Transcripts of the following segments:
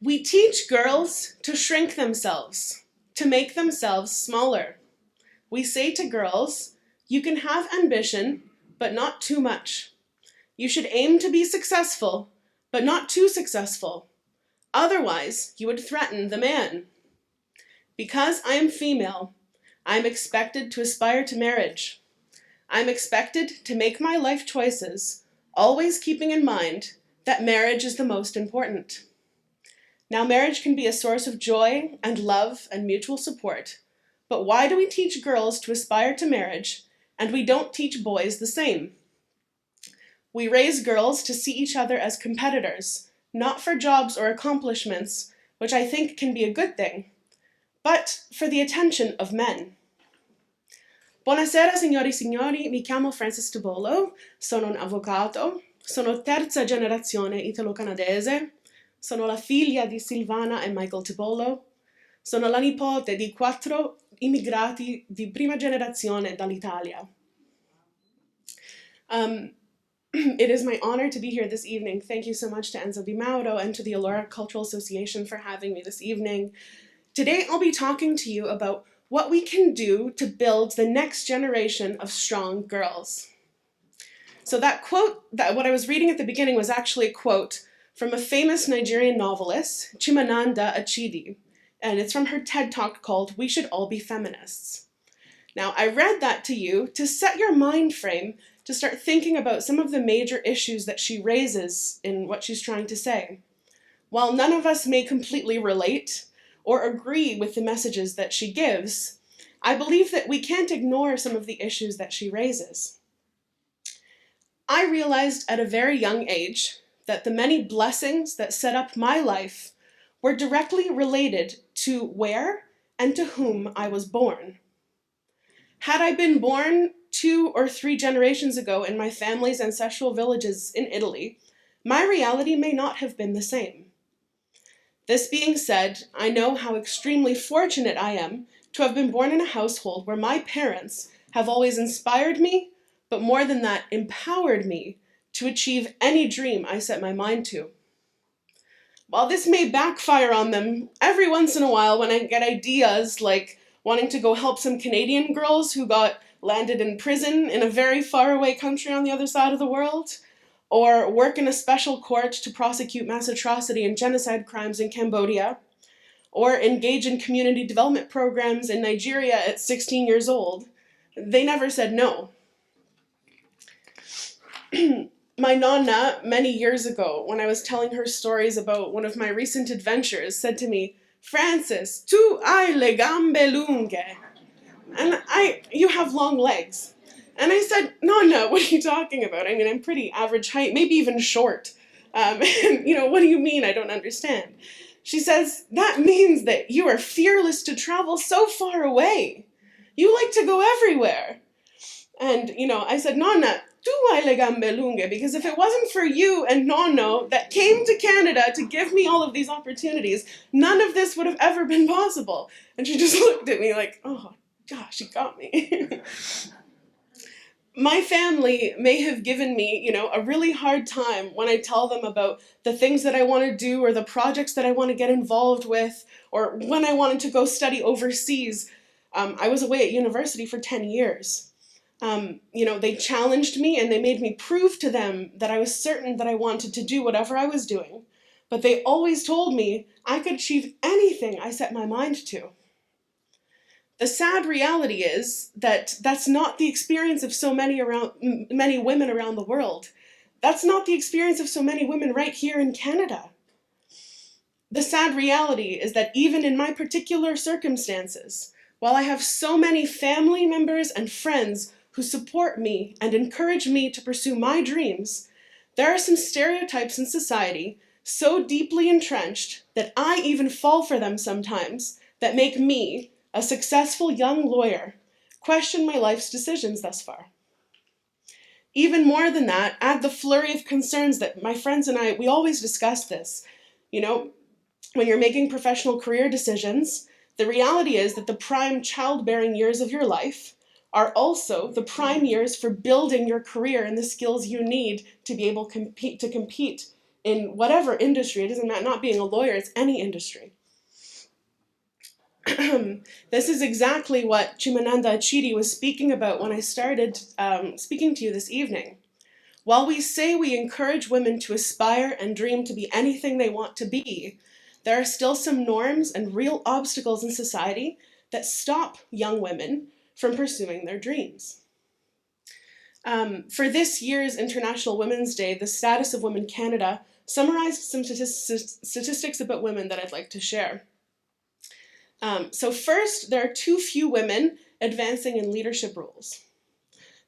We teach girls to shrink themselves, to make themselves smaller. We say to girls, you can have ambition, but not too much. You should aim to be successful, but not too successful. Otherwise, you would threaten the man. Because I am female, I am expected to aspire to marriage. I am expected to make my life choices, always keeping in mind that marriage is the most important. Now, marriage can be a source of joy and love and mutual support, but why do we teach girls to aspire to marriage and we don't teach boys the same? We raise girls to see each other as competitors, not for jobs or accomplishments, which I think can be a good thing, but for the attention of men. Buonasera signori e signori, mi chiamo Francis Tibollo, sono un avvocato, sono terza generazione italo-canadese, sono la figlia di Silvana e Michael Tibollo, sono la nipote di 4 immigrati di prima generazione dall'Italia. It is my honor to be here this evening. Thank you so much to Enzo di Mauro and to the Allura Cultural Association for having me this evening. Today I'll be talking to you about what we can do to build the next generation of strong girls. So that quote, what I was reading at the beginning was actually a quote from a famous Nigerian novelist, Chimamanda Achebe, and it's from her TED Talk called We Should All Be Feminists. Now, I read that to you to set your mind frame to start thinking about some of the major issues that she raises in what she's trying to say. While none of us may completely relate or agree with the messages that she gives, I believe that we can't ignore some of the issues that she raises. I realized at a very young age that the many blessings that set up my life were directly related to where and to whom I was born. Had I been born 2 or 3 generations ago in my family's ancestral villages in Italy, my reality may not have been the same. This being said, I know how extremely fortunate I am to have been born in a household where my parents have always inspired me, but more than that, empowered me to achieve any dream I set my mind to. While this may backfire on them every once in a while when I get ideas like wanting to go help some Canadian girls who got landed in prison in a very faraway country on the other side of the world, or work in a special court to prosecute mass atrocity and genocide crimes in Cambodia, or engage in community development programs in Nigeria at 16 years old, they never said no. My nonna, many years ago, when I was telling her stories about one of my recent adventures, said to me, "Francis, tu hai le gambe lunghe." And you have long legs. And I said, "Nonna, what are you talking about? I mean, I'm pretty average height, maybe even short. And, what do you mean? I don't understand." She says, "That means that you are fearless to travel so far away. You like to go everywhere." And, I said, "Nonna, tu hai le gambe lunghe, because if it wasn't for you and Nonno that came to Canada to give me all of these opportunities, none of this would have ever been possible." And she just looked at me like, "Oh, gosh, she got me." My family may have given me, a really hard time when I tell them about the things that I want to do or the projects that I want to get involved with, or when I wanted to go study overseas. I was away at university for 10 years. They challenged me and they made me prove to them that I was certain that I wanted to do whatever I was doing. But they always told me I could achieve anything I set my mind to. The sad reality is that that's not the experience of so many women around the world. That's not the experience of so many women right here in Canada. The sad reality is that even in my particular circumstances, while I have so many family members and friends who support me and encourage me to pursue my dreams, there are some stereotypes in society so deeply entrenched that I even fall for them sometimes that make me, a successful young lawyer, question my life's decisions thus far. Even more than that, add the flurry of concerns that my friends and we always discuss this. When you're making professional career decisions, the reality is that the prime childbearing years of your life are also the prime years for building your career and the skills you need to be able to compete in whatever industry. It doesn't matter, not being a lawyer, it's any industry. This is exactly what Chimananda Achidi was speaking about when I started speaking to you this evening. While we say we encourage women to aspire and dream to be anything they want to be, there are still some norms and real obstacles in society that stop young women from pursuing their dreams. For this year's International Women's Day, the Status of Women Canada summarized some statistics about women that I'd like to share. So first, there are too few women advancing in leadership roles.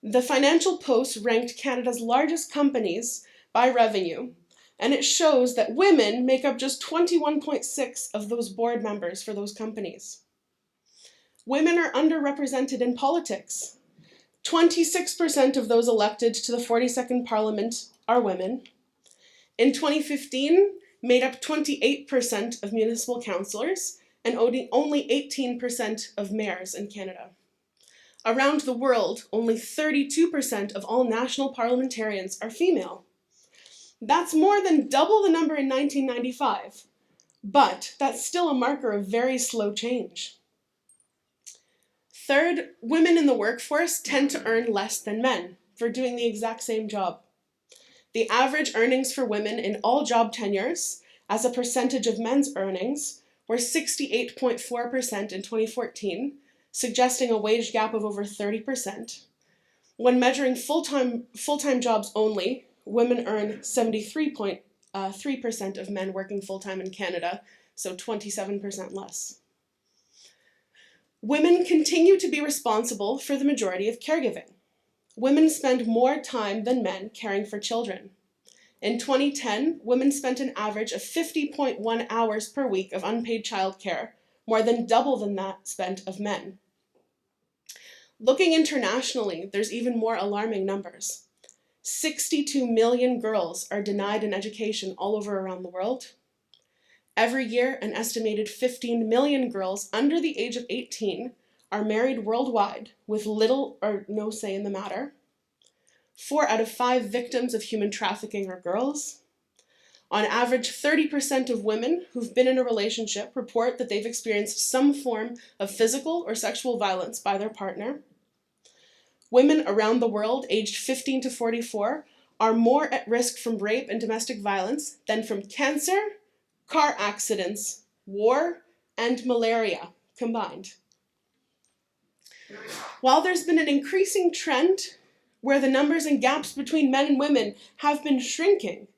The Financial Post ranked Canada's largest companies by revenue, and it shows that women make up just 21.6% of those board members for those companies. Women are underrepresented in politics. 26% of those elected to the 42nd Parliament are women. In 2015, made up 28% of municipal councillors and only 18% of mayors in Canada. Around the world, only 32% of all national parliamentarians are female. That's more than double the number in 1995, but that's still a marker of very slow change. Third, women in the workforce tend to earn less than men for doing the exact same job. The average earnings for women in all job tenures, as a percentage of men's earnings, were 68.4% in 2014, suggesting a wage gap of over 30%. When measuring full-time jobs only, women earn 73.3% of men working full-time in Canada, so 27% less. Women continue to be responsible for the majority of caregiving. Women spend more time than men caring for children. In 2010, women spent an average of 50.1 hours per week of unpaid childcare, more than double than that spent of men. Looking internationally, there's even more alarming numbers. 62 million girls are denied an education all over around the world. Every year, an estimated 15 million girls under the age of 18 are married worldwide with little or no say in the matter. 4 out of 5 victims of human trafficking are girls. On average, 30% of women who've been in a relationship report that they've experienced some form of physical or sexual violence by their partner. Women around the world aged 15 to 44 are more at risk from rape and domestic violence than from cancer, car accidents, war, and malaria combined. While there's been an increasing trend where the numbers and gaps between men and women have been shrinking,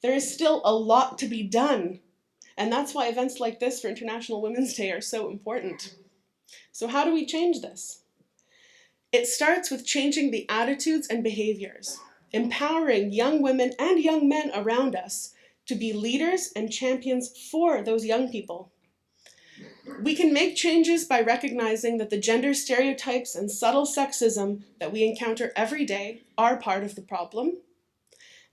there is still a lot to be done. And that's why events like this for International Women's Day are so important. So how do we change this? It starts with changing the attitudes and behaviors, empowering young women and young men around us to be leaders and champions for those young people. We can make changes by recognizing that the gender stereotypes and subtle sexism that we encounter every day are part of the problem.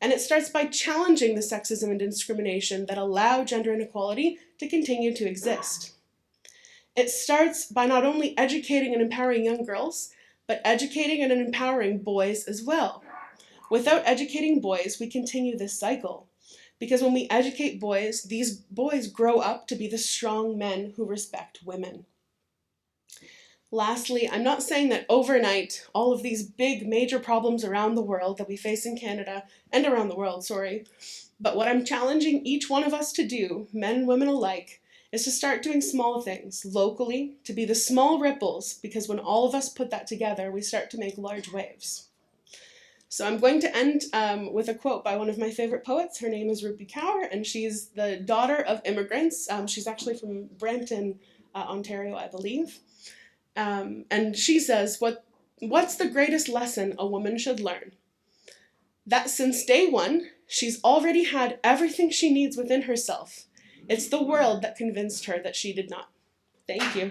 And it starts by challenging the sexism and discrimination that allow gender inequality to continue to exist. It starts by not only educating and empowering young girls, but educating and empowering boys as well. Without educating boys, we continue this cycle. Because when we educate boys, these boys grow up to be the strong men who respect women. Lastly, I'm not saying that overnight, all of these big major problems around the world that we face in Canada, and around the world, but what I'm challenging each one of us to do, men and women alike, is to start doing small things locally, to be the small ripples, because when all of us put that together, we start to make large waves. So I'm going to end with a quote by one of my favorite poets. Her name is Rupi Kaur, and she's the daughter of immigrants. She's actually from Brampton, Ontario, I believe. And she says, what's the greatest lesson a woman should learn? That since day one, she's already had everything she needs within herself. It's the world that convinced her that she did not. Thank you.